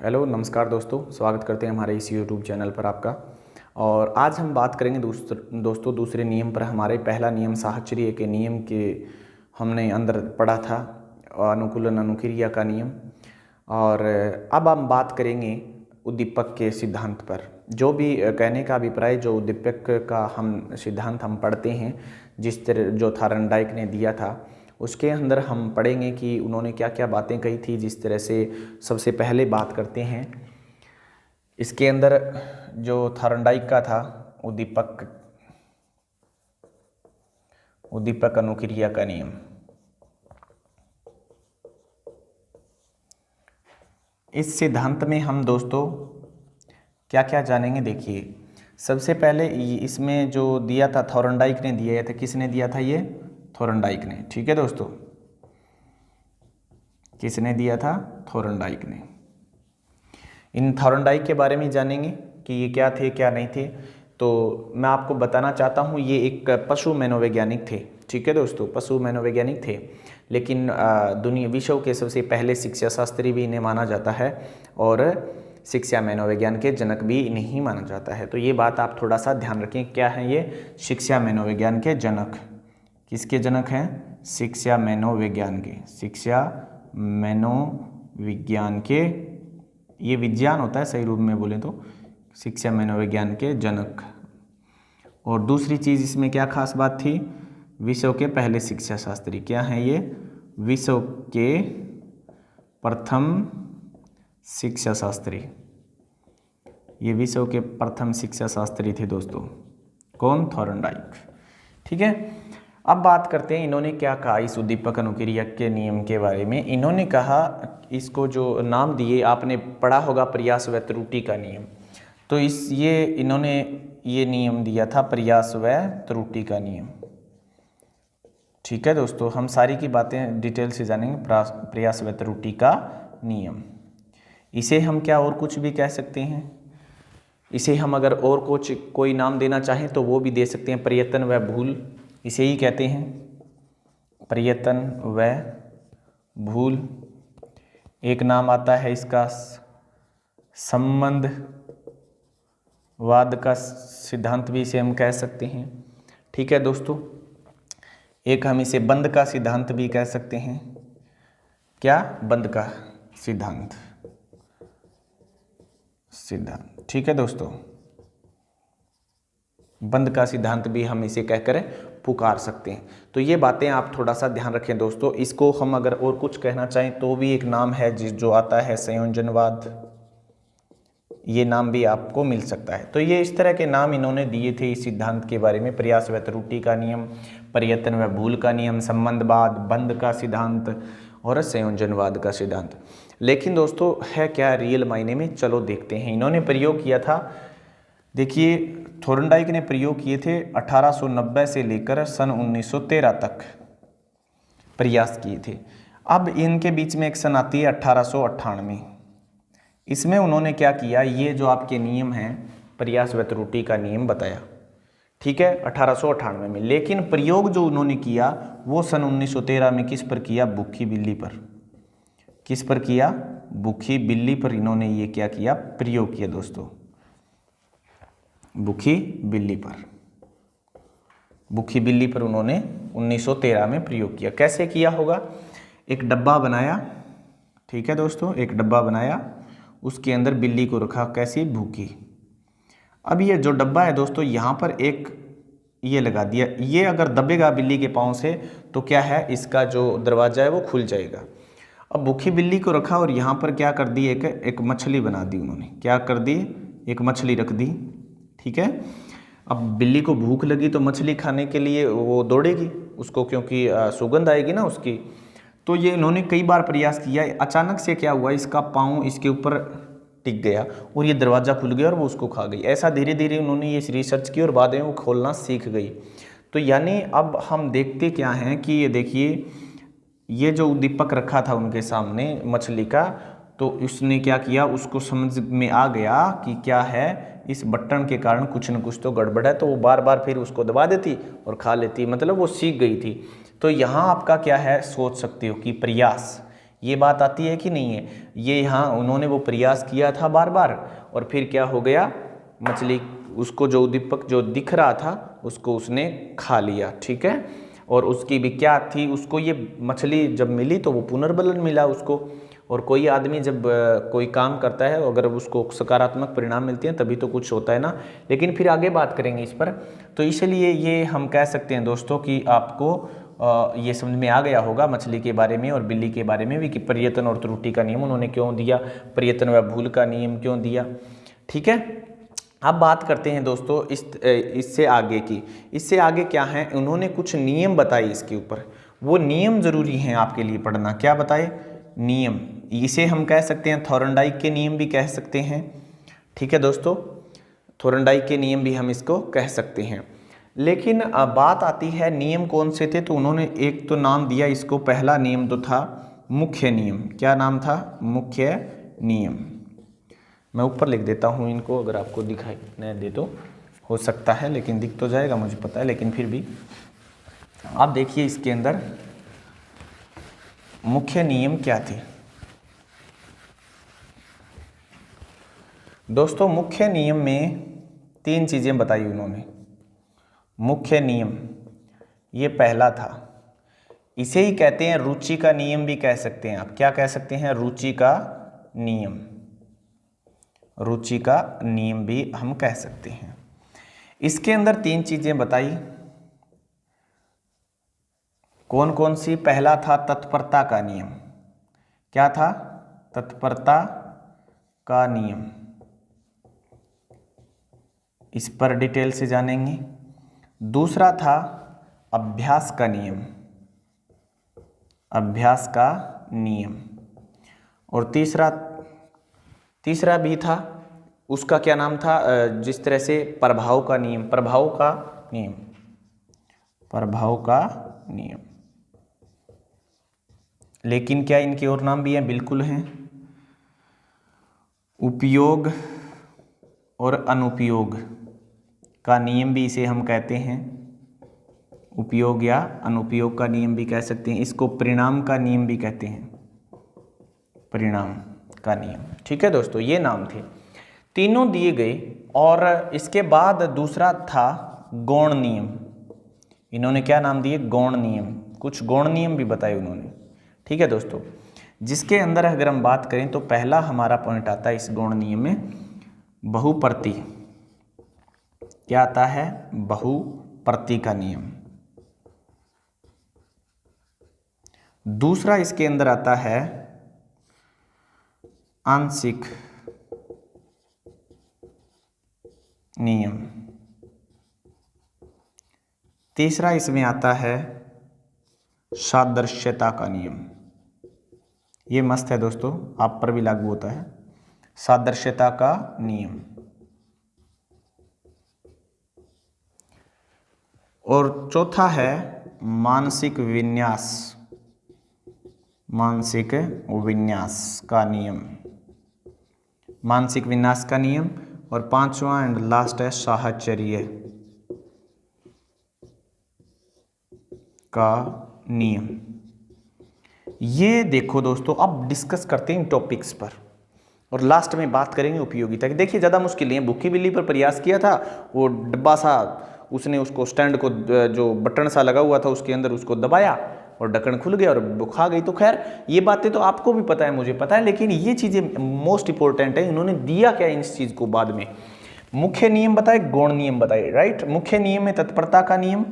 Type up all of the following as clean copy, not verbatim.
Hello नमस्कार दोस्तों, स्वागत करते हैं हमारे इस यूट्यूब चैनल पर आपका। और आज हम बात करेंगे दोस्तों दूसरे नियम पर। हमारे पहला नियम साहचर्य के नियम के हमने अंदर पढ़ा था, अनुकूलन अनुक्रिया का नियम। और अब हम बात करेंगे उद्दीपक के सिद्धांत पर। जो भी कहने का अभिप्राय, जो उद्दीपक का हम सिद्धांत हम पढ़ते हैं, जिस तरह जो थार्नडाइक ने दिया था, उसके अंदर हम पढ़ेंगे कि उन्होंने क्या क्या बातें कही थी। जिस तरह से सबसे पहले बात करते हैं, इसके अंदर जो थार्नडाइक का था उद्दीपक अनुक्रिया का नियम। इस सिद्धांत में हम दोस्तों क्या क्या जानेंगे, देखिए। सबसे पहले इसमें जो दिया था थार्नडाइक ने दिया था। किसने दिया था? ये थार्नडाइक ने। ठीक है दोस्तों, किसने दिया था? थार्नडाइक ने। इन थार्नडाइक के बारे में जानेंगे कि ये क्या थे क्या नहीं थे। तो मैं आपको बताना चाहता हूँ, ये एक पशु मनोवैज्ञानिक थे। ठीक है दोस्तों, पशु मनोवैज्ञानिक थे, लेकिन दुनिया विश्व के सबसे पहले शिक्षा शास्त्री भी इन्हें माना जाता है और शिक्षा मनोविज्ञान के जनक भी इन्हें ही माना जाता है। तो ये बात आप थोड़ा सा ध्यान रखें। क्या है ये? शिक्षा मनोविज्ञान के जनक। किसके जनक हैं? शिक्षा मनोविज्ञान के। शिक्षा मनोविज्ञान के, ये विज्ञान होता है सही रूप में बोले तो, शिक्षा मनोविज्ञान के जनक। और दूसरी चीज़ इसमें क्या खास बात थी? विश्व के पहले शिक्षा शास्त्री। क्या हैं ये? विश्व के प्रथम शिक्षा शास्त्री। ये विश्व के प्रथम शिक्षा शास्त्री थे दोस्तों। कौन? थार्नडाइक। ठीक है, अब बात करते हैं इन्होंने क्या कहा इस उद्दीपक अनुक्रिया के नियम के बारे में। इन्होंने कहा, इसको जो नाम दिए आपने पढ़ा होगा, प्रयास व त्रुटि का नियम। तो इन्होंने ये नियम दिया था, प्रयास व त्रुटि का नियम। ठीक है दोस्तों, हम सारी की बातें डिटेल से जानेंगे। प्रयास व त्रुटि का नियम, इसे हम क्या और कुछ भी कह सकते हैं। इसे हम अगर और कुछ कोई नाम देना चाहें तो वो भी दे सकते हैं। प्रयत्न व भूल, इसे ही कहते हैं प्रयत्न व भूल। एक नाम आता है इसका संबंधवाद का सिद्धांत भी इसे हम कह सकते हैं। ठीक है दोस्तों, एक हम इसे बंध का सिद्धांत भी कह सकते हैं। क्या? बंध का सिद्धांत। ठीक है दोस्तों, बंध का सिद्धांत भी हम इसे कहकर पुकार सकते हैं। तो ये बातें आप थोड़ा सा ध्यान रखें दोस्तों। इसको हम अगर और कुछ कहना चाहें तो भी एक नाम है जो आता है संयोजनवाद। ये नाम भी आपको मिल सकता है। तो ये इस तरह के नाम इन्होंने दिए थे इस सिद्धांत के बारे में। प्रयास व त्रुटि का नियम, प्रयत्न व भूल का नियम, संबंधवाद, बंध का सिद्धांत और संयोजनवाद का सिद्धांत। लेकिन दोस्तों है क्या रियल मायने में? चलो देखते हैं। इन्होंने प्रयोग किया था, देखिए, थार्नडाइक ने प्रयोग किए थे 1890 से लेकर सन 1913 तक प्रयास किए थे। अब इनके बीच में एक सन आती है 1898। इसमें उन्होंने क्या किया, ये जो आपके नियम हैं प्रयास व त्रुटि का नियम बताया। ठीक है, 1898 में। लेकिन प्रयोग जो उन्होंने किया वो सन 1913 में किस पर किया? भूखी बिल्ली पर। किस पर किया? भूखी बिल्ली पर इन्होंने ये क्या किया? प्रयोग किया दोस्तों, भूखी बिल्ली पर। भूखी बिल्ली पर उन्होंने 1913 में प्रयोग किया। कैसे किया होगा? एक डब्बा बनाया। ठीक है दोस्तों, एक डब्बा बनाया, उसके अंदर बिल्ली को रखा। कैसी? भूखी। अब ये जो डब्बा है दोस्तों, यहाँ पर एक ये लगा दिया। ये अगर दबेगा बिल्ली के पाँव से तो क्या है, इसका जो दरवाजा है वो खुल जाएगा। अब भूखी बिल्ली को रखा और यहाँ पर क्या कर दी, एक मछली बना दी उन्होंने। क्या कर दी? एक मछली रख दी। ठीक है, अब बिल्ली को भूख लगी तो मछली खाने के लिए वो दौड़ेगी उसको, क्योंकि सुगंध आएगी ना उसकी। तो ये इन्होंने कई बार प्रयास किया। अचानक से क्या हुआ, इसका पाँव इसके ऊपर टिक गया और ये दरवाज़ा खुल गया और वो उसको खा गई। ऐसा धीरे धीरे उन्होंने ये रिसर्च की और बाद में वो खोलना सीख गई। तो यानी अब हम देखते क्या हैं कि ये देखिए, ये जो उद्दीपक रखा था उनके सामने मछली का, तो उसने क्या किया, उसको समझ में आ गया कि क्या है, इस बटन के कारण कुछ न कुछ तो गड़बड़ है। तो वो बार बार फिर उसको दबा देती और खा लेती, मतलब वो सीख गई थी। तो यहाँ आपका क्या है, सोच सकते हो कि प्रयास, ये बात आती है कि नहीं है? ये यहाँ उन्होंने वो प्रयास किया था बार बार, और फिर क्या हो गया, मछली उसको जो उद्दीपक जो दिख रहा था उसको उसने खा लिया, ठीक है। और उसकी भी क्या थी, उसको ये मछली जब मिली तो वो पुनर्बलन मिला उसको। और कोई आदमी जब कोई काम करता है, अगर उसको सकारात्मक परिणाम मिलते हैं तभी तो कुछ होता है ना। लेकिन फिर आगे बात करेंगे इस पर। तो इसलिए ये हम कह सकते हैं दोस्तों कि आपको ये समझ में आ गया होगा मछली के बारे में और बिल्ली के बारे में भी कि प्रयत्न और त्रुटि का नियम उन्होंने क्यों दिया, प्रयत्न व भूल का नियम क्यों दिया, ठीक है। अब बात करते हैं दोस्तों इससे आगे की। इससे आगे क्या है, उन्होंने कुछ नियम बताए इसके ऊपर। वो नियम जरूरी हैं आपके लिए पढ़ना। क्या बताए? नियम। इसे हम कह सकते हैं थॉर्नडाइक के नियम भी कह सकते हैं, ठीक है दोस्तों। थॉर्नडाइक के नियम भी हम इसको कह सकते हैं। लेकिन बात आती है नियम कौन से थे, तो उन्होंने एक तो नाम दिया इसको, पहला नियम तो था मुख्य नियम। क्या नाम था? मुख्य नियम। मैं ऊपर लिख देता हूँ इनको, अगर आपको दिखाई नहीं दे तो हो सकता है, लेकिन दिख तो जाएगा मुझे पता है, लेकिन फिर भी आप देखिए इसके अंदर मुख्य नियम क्या थे दोस्तों। मुख्य नियम में 3 चीज़ें बताई उन्होंने। मुख्य नियम ये पहला था, इसे ही कहते हैं रुचि का नियम भी कह सकते हैं आप। क्या कह सकते हैं? रुचि का नियम। रुचि का नियम भी हम कह सकते हैं। इसके अंदर 3 चीजें बताई। कौन कौन सी? पहला था तत्परता का नियम। क्या था? तत्परता का नियम। इस पर डिटेल से जानेंगे। दूसरा था अभ्यास का नियम। अभ्यास का नियम। और तीसरा भी था, उसका क्या नाम था? जिस तरह से प्रभाव का नियम। प्रभाव का नियम। प्रभाव का नियम। लेकिन क्या इनके और नाम भी हैं? बिल्कुल हैं। उपयोग और अनुपयोग का नियम भी इसे हम कहते हैं। उपयोग या अनुपयोग का नियम भी कह सकते हैं। इसको परिणाम का नियम भी कहते हैं। परिणाम का नियम, ठीक है दोस्तों। ये नाम थे, तीनों दिए गए। और इसके बाद दूसरा था गौण नियम। इन्होंने क्या नाम दिए? गौण नियम। कुछ गौण नियम भी बताए उन्होंने, ठीक है दोस्तों। जिसके अंदर अगर हम बात करें तो पहला हमारा पॉइंट आता है इस गौण नियम में, बहुप्रति। क्या आता है? बहुप्रति का नियम। दूसरा इसके अंदर आता है आंशिक नियम। तीसरा इसमें आता है सादृश्यता का नियम। ये मस्त है दोस्तों, आप पर भी लागू होता है, सादृश्यता का नियम। और चौथा है मानसिक विन्यास। मानसिक विन्यास का नियम। मानसिक विन्यास का नियम। और पांचवा एंड लास्ट है साहचर्य का नियम। ये देखो दोस्तों, अब डिस्कस करते हैं इन टॉपिक्स पर और लास्ट में बात करेंगे उपयोगिता की। देखिए ज़्यादा मुश्किल नहीं है। भूखी बिल्ली पर प्रयास किया था, वो डब्बा सा उसने उसको स्टैंड को जो बटन सा लगा हुआ था उसके अंदर उसको दबाया और ढक्कन खुल गया और वो खा गई। तो खैर ये बातें तो आपको भी पता है, मुझे पता है, लेकिन ये चीज़ें मोस्ट इंपॉर्टेंट है। इन्होंने दिया क्या इस चीज़ को बाद में? मुख्य नियम बताए, गौण नियम बताए, राइट। मुख्य नियम में तत्परता का नियम,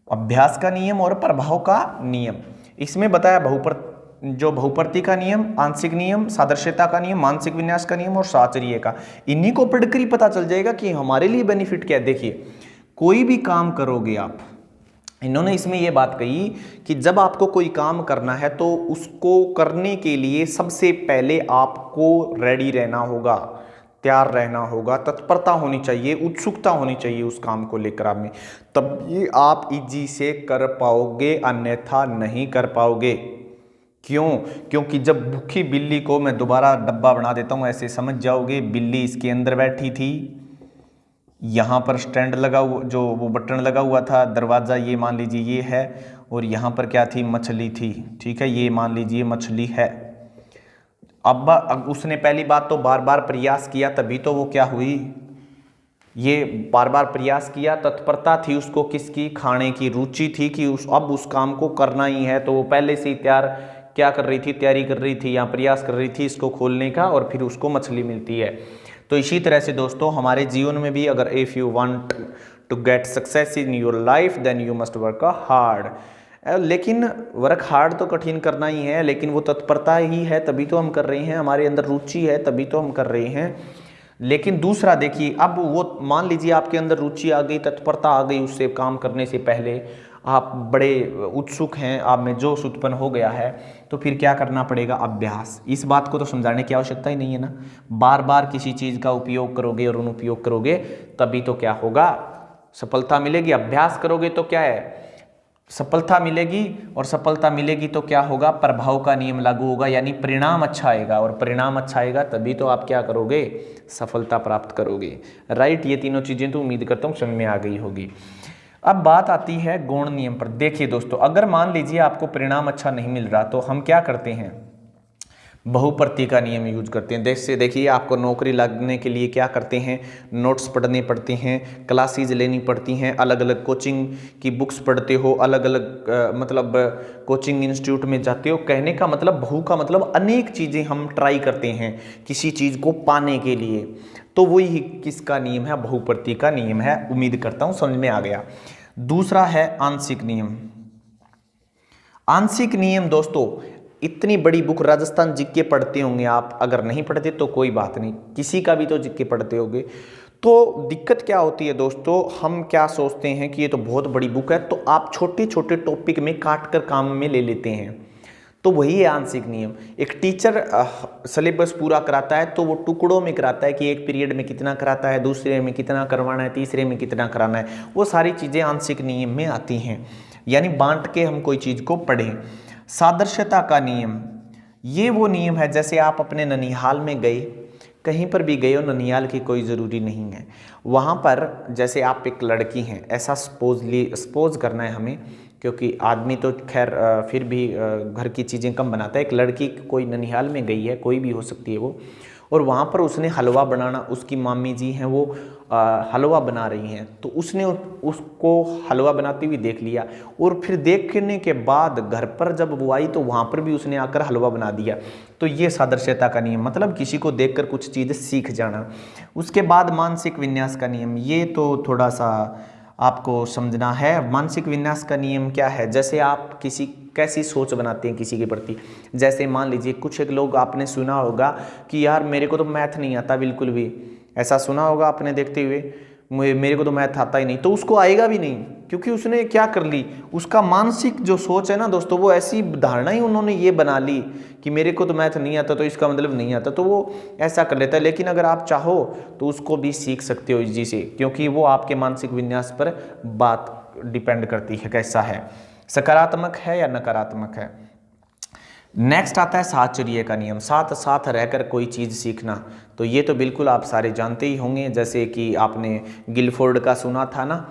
अभ्यास का नियम और प्रभाव का नियम। इसमें बताया बहुप्रति का नियम, आंशिक नियम, सादृश्यता का नियम, मानसिक विन्यास का नियम और साहचर्य का। इन्हीं को पढ़कर ही पता चल जाएगा कि हमारे लिए बेनिफिट क्या है। देखिए कोई भी काम करोगे आप, इन्होंने इसमें यह बात कही कि जब आपको कोई काम करना है तो उसको करने के लिए सबसे पहले आपको रेडी रहना होगा, तैयार रहना होगा, तत्परता होनी चाहिए, उत्सुकता होनी चाहिए उस काम को लेकर आप में, तब ये आप इजी से कर पाओगे, अन्यथा नहीं कर पाओगे। क्यों? क्योंकि जब भूखी बिल्ली को मैं दोबारा डब्बा बना देता हूं, ऐसे समझ जाओगे बिल्ली इसके अंदर बैठी थी, यहाँ पर स्टैंड लगा हुआ, जो वो बटन लगा हुआ था, दरवाज़ा ये मान लीजिए ये है, और यहाँ पर क्या थी, मछली थी। ठीक है, ये मान लीजिए मछली है। अब उसने पहली बात तो बार बार प्रयास किया, तभी तो वो क्या हुई, ये बार बार प्रयास किया, तत्परता थी उसको किसकी, खाने की रुचि थी कि अब उस काम को करना ही है। तो वो पहले से ही क्या कर रही थी, तैयारी कर रही थी या प्रयास कर रही थी इसको खोलने का, और फिर उसको मछली मिलती है। तो इसी तरह से दोस्तों हमारे जीवन में भी अगर if you want to get success in your life then you must work hard. लेकिन वर्क हार्ड तो कठिन करना ही है, लेकिन वो तत्परता ही है तभी तो हम कर रहे हैं, हमारे अंदर रुचि है तभी तो हम कर रहे हैं। लेकिन दूसरा देखिए, अब वो मान लीजिए आपके अंदर रुचि आ गई, तत्परता आ गई, उससे काम करने से पहले आप बड़े उत्सुक हैं, आप में जोश उत्पन्न हो गया है, तो फिर क्या करना पड़ेगा, अभ्यास। इस बात को तो समझाने की आवश्यकता ही नहीं है ना, बार बार किसी चीज़ का उपयोग करोगे और अनुपयोग करोगे तभी तो क्या होगा, सफलता मिलेगी। अभ्यास करोगे तो क्या है, सफलता मिलेगी, और सफलता मिलेगी तो क्या होगा, प्रभाव का नियम लागू होगा, यानी परिणाम अच्छा आएगा, और परिणाम अच्छा आएगा तभी तो आप क्या करोगे, सफलता प्राप्त करोगे। राइट, ये तीनों चीज़ें तो उम्मीद करता हूँ समझ में आ गई होगी। अब बात आती है गौण नियम पर। देखिए दोस्तों, अगर मान लीजिए आपको परिणाम अच्छा नहीं मिल रहा तो हम क्या करते हैं, बहुप्रति का नियम यूज करते हैं। जैसे देखिए, आपको नौकरी लगने के लिए क्या करते हैं, नोट्स पढ़ने पड़ते हैं, क्लासेज लेनी पड़ती हैं, अलग अलग कोचिंग की बुक्स पढ़ते हो, अलग अलग मतलब कोचिंग इंस्टीट्यूट में जाते हो। कहने का मतलब, बहु का मतलब अनेक चीज़ें हम ट्राई करते हैं किसी चीज़ को पाने के लिए। तो वही किसका नियम है, बहुप्रति का नियम है। उम्मीद करता हूँ समझ में आ गया। दूसरा है आंशिक नियम। आंशिक नियम दोस्तों, इतनी बड़ी बुक राजस्थान जीके पढ़ते होंगे आप, अगर नहीं पढ़ते तो कोई बात नहीं, किसी का भी तो जीके पढ़ते होंगे। तो दिक्कत क्या होती है दोस्तों, हम क्या सोचते हैं कि ये तो बहुत बड़ी बुक है, तो आप छोटे छोटे टॉपिक में काट कर काम में ले लेते हैं। तो वही है आंशिक नियम। एक टीचर सिलेबस पूरा कराता है तो वो टुकड़ों में कराता है कि एक पीरियड में कितना कराता है, दूसरे में कितना करवाना है, तीसरे में कितना कराना है। वो सारी चीज़ें आंशिक नियम में आती हैं, यानी बांट के हम कोई चीज़ को पढ़ें। सादृश्यता का नियम, ये वो नियम है, जैसे आप अपने ननिहाल में गए, कहीं पर भी गए हो, ननिहाल की कोई ज़रूरी नहीं है, वहाँ पर जैसे आप एक लड़की हैं, ऐसा सपोज करना है हमें, क्योंकि आदमी तो खैर फिर भी घर की चीज़ें कम बनाता है। एक लड़की कोई ननिहाल में गई है, कोई भी हो सकती है वो, और वहाँ पर उसने हलवा बनाना, उसकी मामी जी हैं वो हलवा बना रही हैं, तो उसने उसको हलवा बनाती हुई देख लिया, और फिर देखने के बाद घर पर जब वो आई तो वहाँ पर भी उसने आकर हलवा बना दिया। तो ये सादृश्यता का नियम, मतलब किसी को देखकर कुछ चीज़ सीख जाना। उसके बाद मानसिक विन्यास का नियम, ये तो थोड़ा सा आपको समझना है। मानसिक विन्यास का नियम क्या है, जैसे आप कैसी सोच बनाते हैं किसी के प्रति। जैसे मान लीजिए कुछ एक लोग, आपने सुना होगा कि यार मेरे को तो मैथ नहीं आता बिल्कुल भी, ऐसा सुना होगा आपने देखते हुए, मेरे को तो मैथ आता ही नहीं, तो उसको आएगा भी नहीं, क्योंकि उसने क्या कर ली, उसका मानसिक जो सोच है ना दोस्तों, वो ऐसी धारणा ही उन्होंने ये बना ली कि मेरे को तो मैथ नहीं आता तो इसका मतलब नहीं आता, तो वो ऐसा कर लेता है। लेकिन अगर आप चाहो तो उसको भी सीख सकते हो इजी से, क्योंकि वो आपके मानसिक विन्यास पर बात डिपेंड करती है कैसा है, सकारात्मक है या नकारात्मक है। नेक्स्ट आता है साहचर्य का नियम, साथ साथ रहकर कोई चीज़ सीखना। तो ये तो बिल्कुल आप सारे जानते ही होंगे, जैसे कि आपने गिलफोर्ड का सुना था ना,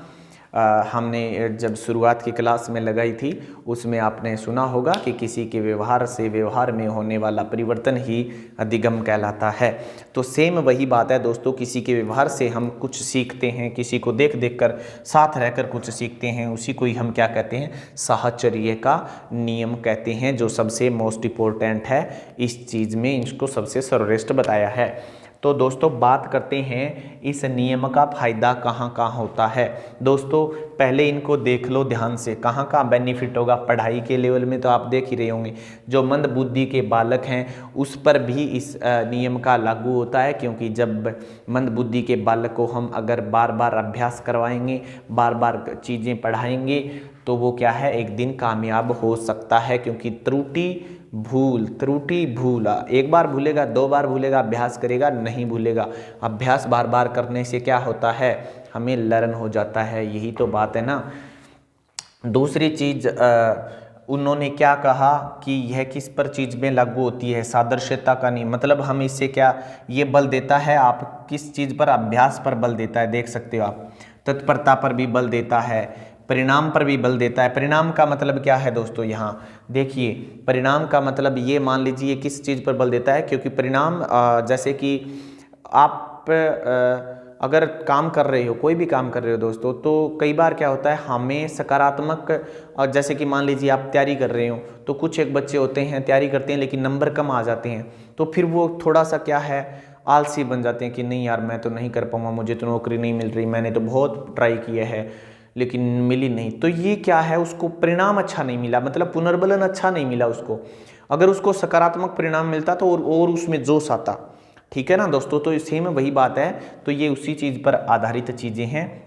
हमने जब शुरुआत की क्लास में लगाई थी, उसमें आपने सुना होगा कि किसी के व्यवहार से व्यवहार में होने वाला परिवर्तन ही अधिगम कहलाता है। तो सेम वही बात है दोस्तों, किसी के व्यवहार से हम कुछ सीखते हैं, किसी को देख देख कर साथ रहकर कुछ सीखते हैं, उसी को ही हम क्या कहते हैं, साहचर्य का नियम कहते हैं, जो सबसे मोस्ट इम्पोर्टेंट है इस चीज़ में, इसको सबसे सर्वश्रेष्ठ बताया है। तो दोस्तों बात करते हैं इस नियम का फायदा कहाँ कहाँ होता है। दोस्तों पहले इनको देख लो ध्यान से, कहाँ कहाँ बेनिफिट होगा। पढ़ाई के लेवल में तो आप देख ही रहे होंगे, जो मंद बुद्धि के बालक हैं उस पर भी इस नियम का लागू होता है, क्योंकि जब मंद बुद्धि के बालक को हम अगर बार बार अभ्यास करवाएंगे, बार बार चीज़ें पढ़ाएंगे, तो वो क्या है, एक दिन कामयाब हो सकता है। क्योंकि त्रुटि भूल एक बार भूलेगा, दो बार भूलेगा, अभ्यास करेगा नहीं भूलेगा। अभ्यास बार बार करने से क्या होता है, हमें लर्न हो जाता है, यही तो बात है ना। दूसरी चीज़ उन्होंने क्या कहा कि यह किस पर चीज़ में लागू होती है, सादृश्यता का नियम, मतलब हम इससे क्या, ये बल देता है, आप किस चीज़ पर, अभ्यास पर बल देता है, देख सकते हो आप, तत्परता पर भी बल देता है, परिणाम पर भी बल देता है। परिणाम का मतलब क्या है दोस्तों, यहाँ देखिए परिणाम का मतलब ये मान लीजिए किस चीज़ पर बल देता है, क्योंकि परिणाम जैसे कि आप अगर काम कर रहे हो, कोई भी काम कर रहे हो दोस्तों, तो कई बार क्या होता है हमें सकारात्मक, जैसे कि मान लीजिए आप तैयारी कर रहे हो, तो कुछ एक बच्चे होते हैं तैयारी करते हैं लेकिन नंबर कम आ जाते हैं, तो फिर वो थोड़ा सा क्या है आलसी बन जाते हैं कि नहीं यार मैं तो नहीं कर पाऊंगा, मुझे तो नौकरी नहीं मिल रही, मैंने तो बहुत ट्राई किया है लेकिन मिली नहीं। तो ये क्या है, उसको परिणाम अच्छा नहीं मिला, मतलब पुनर्बलन अच्छा नहीं मिला उसको। अगर उसको सकारात्मक परिणाम मिलता तो और उसमें जोश आता। ठीक है ना दोस्तों, तो सेम वही बात है। तो ये उसी चीज़ पर आधारित चीज़ें हैं।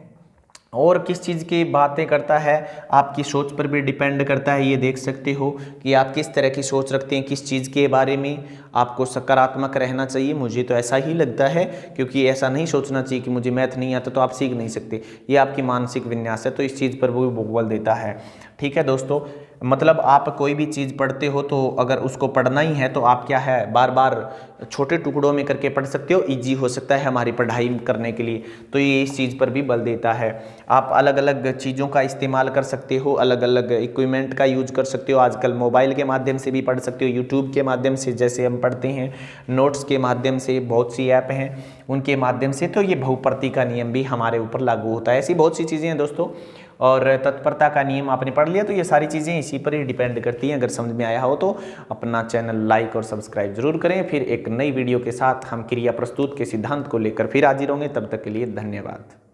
और किस चीज़ की बातें करता है, आपकी सोच पर भी डिपेंड करता है। ये देख सकते हो कि आप किस तरह की सोच रखते हैं, किस चीज़ के बारे में। आपको सकारात्मक रहना चाहिए, मुझे तो ऐसा ही लगता है, क्योंकि ऐसा नहीं सोचना चाहिए कि मुझे मैथ नहीं आता तो आप सीख नहीं सकते। ये आपकी मानसिक विन्यास है, तो इस चीज़ पर वो बल देता है। ठीक है दोस्तों, मतलब आप कोई भी चीज़ पढ़ते हो तो अगर उसको पढ़ना ही है तो आप क्या है बार बार छोटे टुकड़ों में करके पढ़ सकते हो, इजी हो सकता है हमारी पढ़ाई करने के लिए। तो ये इस चीज़ पर भी बल देता है। आप अलग अलग चीज़ों का इस्तेमाल कर सकते हो, अलग अलग इक्विपमेंट का यूज कर सकते हो। आजकल मोबाइल के माध्यम से भी पढ़ सकते हो, यूट्यूब के माध्यम से जैसे हम पढ़ते हैं, नोट्स के माध्यम से, बहुत सी ऐप हैं उनके माध्यम से। तो ये बहुप्रति का नियम भी हमारे ऊपर लागू होता है। ऐसी बहुत सी चीज़ें हैं दोस्तों। और तत्परता का नियम आपने पढ़ लिया, तो ये सारी चीज़ें इसी पर ही डिपेंड करती हैं। अगर समझ में आया हो तो अपना चैनल लाइक और सब्सक्राइब जरूर करें। फिर एक नई वीडियो के साथ हम क्रिया प्रस्तुत के सिद्धांत को लेकर फिर हाजिर होंगे। तब तक के लिए धन्यवाद।